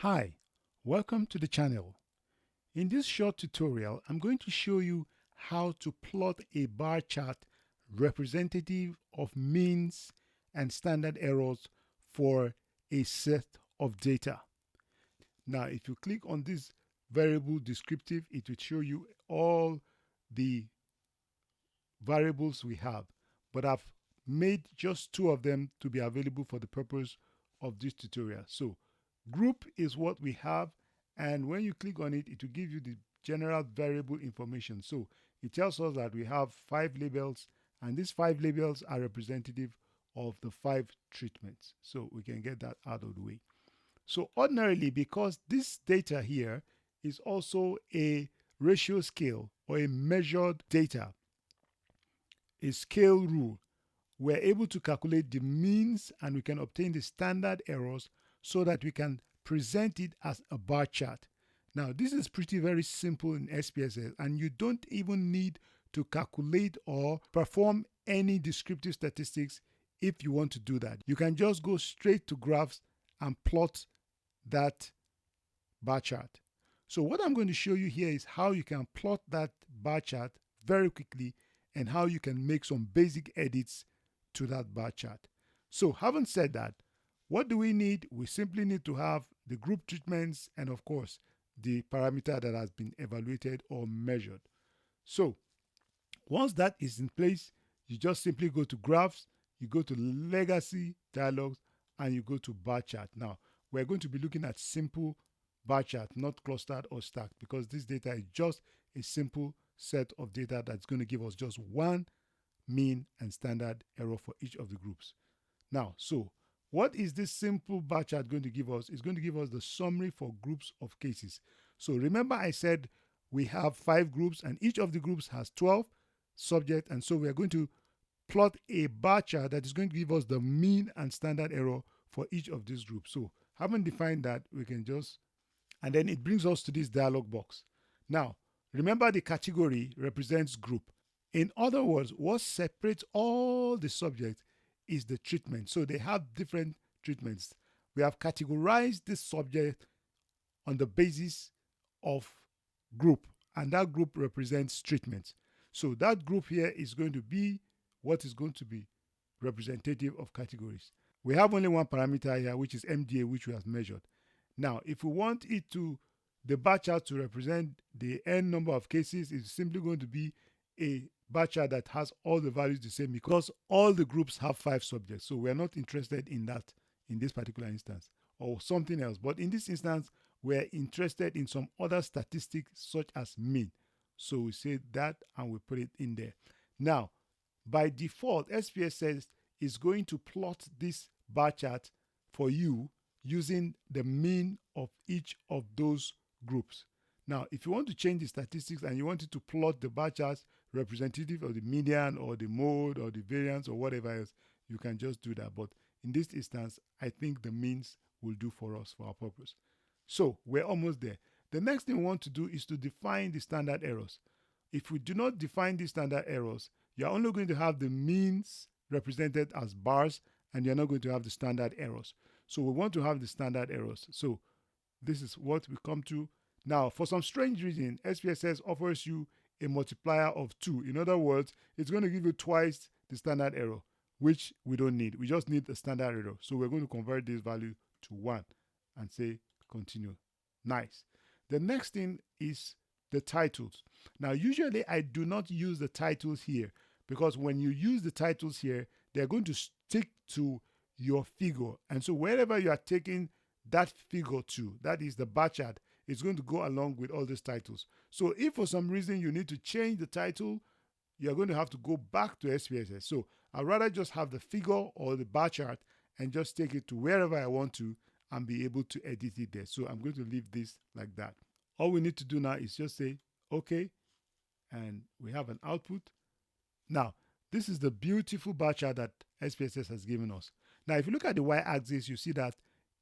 Hi, welcome to the channel. In this short tutorial, I'm going to show you how to plot a bar chart representative of means and standard errors for a set of data. Now, if you click on this variable descriptive, it will show you all the variables we have, but I've made just two of them to be available for the purpose of this tutorial. So group is what we have, and when you click on it, it will give you the general variable information. So it tells us that we have 5 labels, and these 5 labels are representative of the 5 treatments. So we can get that out of the way. So ordinarily, because this data here is also a ratio scale or a measured data, a scale rule, we're able to calculate the means and we can obtain the standard errors so that we can present it as a bar chart. Now, this is pretty very simple in SPSS, and you don't even need to calculate or perform any descriptive statistics if you want to do that. You can just go straight to graphs and plot that bar chart. So what I'm going to show you here is how you can plot that bar chart very quickly and how you can make some basic edits to that bar chart. So having said that, what do we need? We simply need to have the group treatments and of course the parameter that has been evaluated or measured. So once that is in place, you just simply go to graphs, you go to legacy dialogues, and you go to bar chart. Now we're going to be looking at simple bar chart, not clustered or stacked, because this data is just a simple set of data that's going to give us just one mean and standard error for each of the groups. Now, so what is this simple bar chart going to give us? It's going to give us the summary for groups of cases. So remember I said we have 5 groups and each of the groups has 12 subjects, and so we are going to plot a bar chart that is going to give us the mean and standard error for each of these groups. So having defined that, we can just, and then it brings us to this dialog box. Now, remember the category represents group. In other words, what separates all the subjects is the treatment. So they have different treatments. We have categorized this subject on the basis of group, and that group represents treatments. So that group here is going to be what is going to be representative of categories. We have only one parameter here, which is MDA, which we have measured. Now, if we want it to, the bar chart to represent the n number of cases, it's simply going to be a bar chart that has all the values the same, because all the groups have 5 subjects. So we're not interested in that in this particular instance, or something else. But in this instance, we're interested in some other statistics such as mean. So we say that and we put it in there. Now, by default, SPSS is going to plot this bar chart for you using the mean of each of those groups. Now, if you want to change the statistics and you want it to plot the bar charts representative of the median or the mode or the variance or whatever else, you can just do that. But in this instance, I think the means will do for us for our purpose. So we're almost there. The next thing we want to do is to define the standard errors. If we do not define the standard errors, you're only going to have the means represented as bars and you're not going to have the standard errors. So we want to have the standard errors. So this is what we come to. Now, for some strange reason, SPSS offers you a multiplier of 2. In other words, it's going to give you twice the standard error, which we don't need. We just need the standard error. So we're going to convert this value to 1 and say continue. Nice. The next thing is the titles. Now, usually I do not use the titles here, because when you use the titles here, they're going to stick to your figure. And so wherever you are taking that figure to, that is the bar chart, it's going to go along with all these titles. So if for some reason you need to change the title, you're going to have to go back to SPSS. So I'd rather just have the figure or the bar chart and just take it to wherever I want to and be able to edit it there. So I'm going to leave this like that. All we need to do now is just say okay, and we have an output. Now, this is the beautiful bar chart that SPSS has given us. Now, if you look at the y-axis, you see that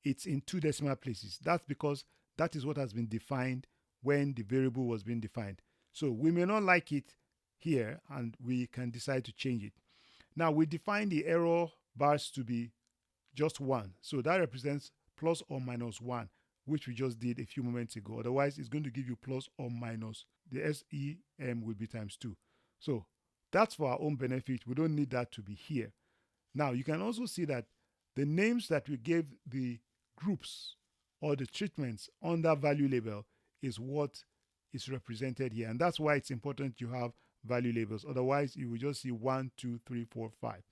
it's in 2 decimal places. That's because that is what has been defined when the variable was being defined. So we may not like it here and we can decide to change it. Now, we define the error bars to be just 1. So that represents plus or minus 1. which we just did a few moments ago. Otherwise, it's going to give you plus or minus. The SEM will be times 2. So that's for our own benefit. We don't need that to be here. Now, you can also see that the names that we gave the groups or the treatments on that value label is what is represented here. And that's why it's important you have value labels. Otherwise, you will just see 1, 2, 3, 4, 5.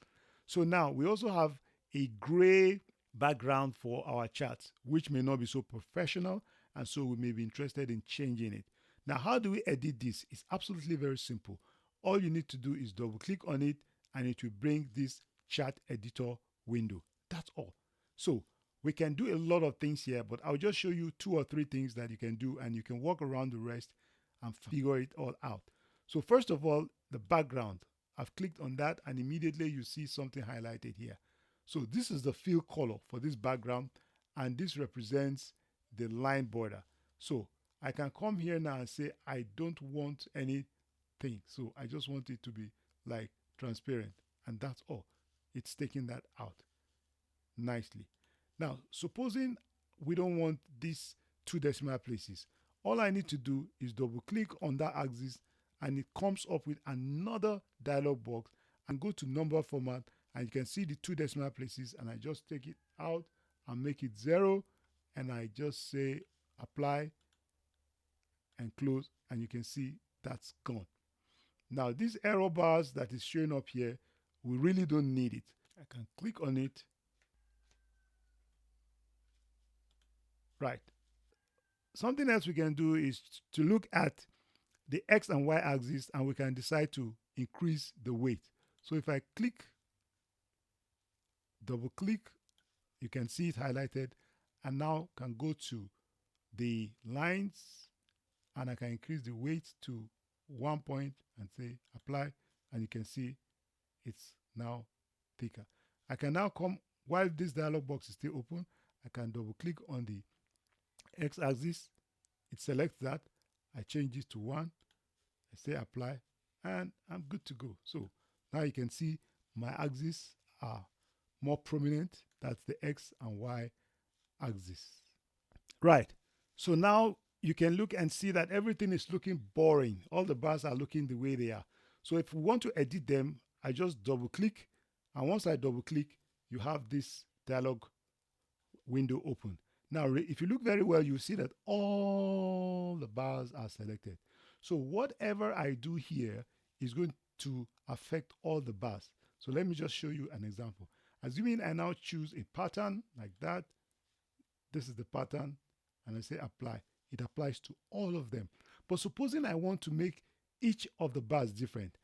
So now we also have a gray background for our charts, which may not be so professional, and so we may be interested in changing it. Now, how do we edit this? It's absolutely very simple. All you need to do is double click on it, and it will bring this chart editor window. That's all. So we can do a lot of things here, but I'll just show you 2 or 3 things that you can do, and you can walk around the rest and figure it all out. So first of all, the background. I've clicked on that, and immediately you see something highlighted here. So this is the fill color for this background, and this represents the line border. So I can come here now and say I don't want anything. So I just want it to be like transparent, and that's all. It's taking that out nicely. Now, supposing we don't want these 2 decimal places, all I need to do is double click on that axis, and it comes up with another dialog box, and go to number format, and you can see the 2 decimal places, and I just take it out and make it 0, and I just say apply and close, and you can see that's gone. Now these error bars that is showing up here, we really don't need it. I can click on it. Right. Something else we can do is to look at the X and Y axis, and we can decide to increase the weight. So if I click, double click, you can see it highlighted, and now can go to the lines, and I can increase the weight to 1 point and say apply, and you can see it's now thicker. I can now come, while this dialog box is still open, I can double click on the X axis, it selects that, I change this to 1, I say apply, and I'm good to go. So now you can see my axes are more prominent. That's the X and Y axis. Right. So now you can look and see that everything is looking boring. All the bars are looking the way they are. So if we want to edit them, I just double click. And once I double click, you have this dialog window open. Now, if you look very well, you see that all the bars are selected. So whatever I do here is going to affect all the bars. So let me just show you an example. Assuming I now choose a pattern like that, this is the pattern, and I say apply. It applies to all of them. But supposing I want to make each of the bars different.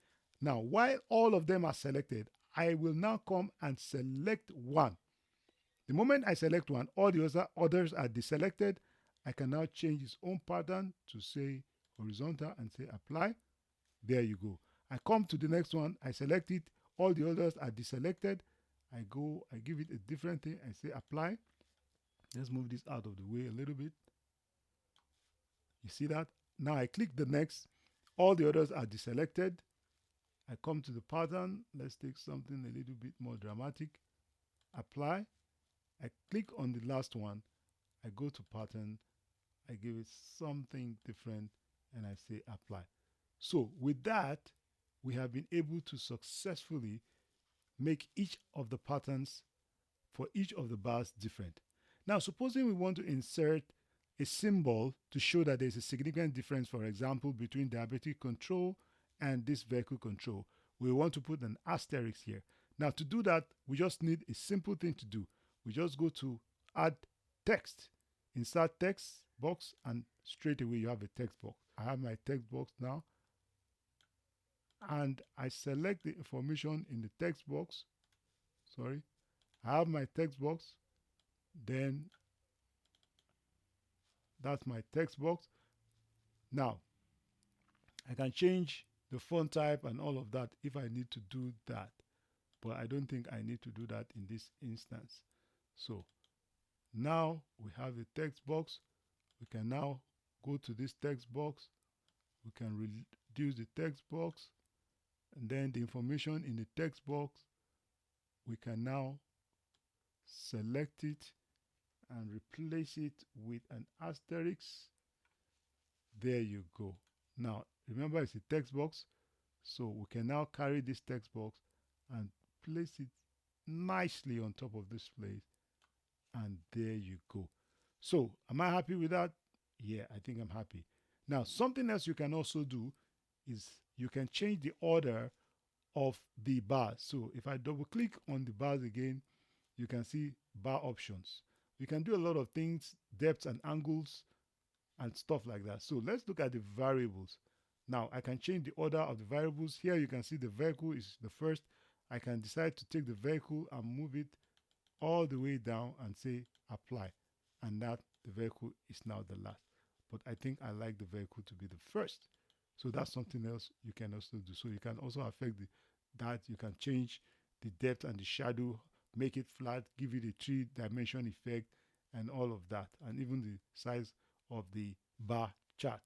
Now, while all of them are selected, I will now come and select one. The moment I select one, all the others are deselected. I can now change its own pattern to say horizontal and say apply. There you go. I come to the next one, I select it, all the others are deselected. I go, I give it a different thing, I say apply. Let's move this out of the way a little bit. You see that? Now I click the next, all the others are deselected. I come to the pattern, let's take something a little bit more dramatic. Apply. I click on the last one, I go to pattern, I give it something different, and I say apply. So with that, we have been able to successfully make each of the patterns for each of the bars different. Now, supposing we want to insert a symbol to show that there's a significant difference, for example, between diabetic control and this vehicle control. We want to put an asterisk here. Now, to do that, we just need a simple thing to do. We just go to add text, insert text box, and straight away you have a text box. I have my text box now, and I select the information in the text box. Sorry, I have my text box, then that's my text box. Now, I can change the font type and all of that if I need to do that, but I don't think I need to do that in this instance. So now we have the text box. We can now go to this text box. We can reduce the text box, and then the information in the text box, we can now select it and replace it with an asterisk. There you go. Now, remember it's a text box, so we can now carry this text box and place it nicely on top of this place, and there you go. So, am I happy with that? Yeah, I think I'm happy. Now, something else you can also do is you can change the order of the bars. So, if I double click on the bars again, you can see bar options. You can do a lot of things, depths and angles, and stuff like that. So let's look at the variables. Now I can change the order of the variables. Here you can see the vehicle is the first. I can decide to take the vehicle and move it all the way down and say apply. And that the vehicle is now the last. But I think I like the vehicle to be the first. So that's something else you can also do. So you can also affect that. You can change the depth and the shadow, make it flat, give it a three-dimension effect, and all of that, and even the size of the bar chart.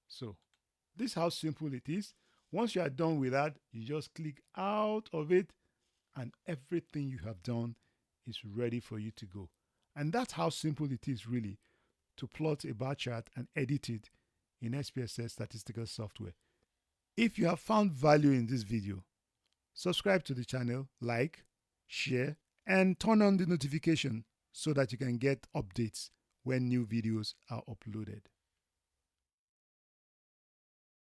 So this is how simple it is. Once you are done with that, you just click out of it, and everything you have done is ready for you to go. And that's how simple it is really to plot a bar chart and edit it in SPSS statistical software. If you have found value in this video, subscribe to the channel, like, share, and turn on the notification so that you can get updates when new videos are uploaded.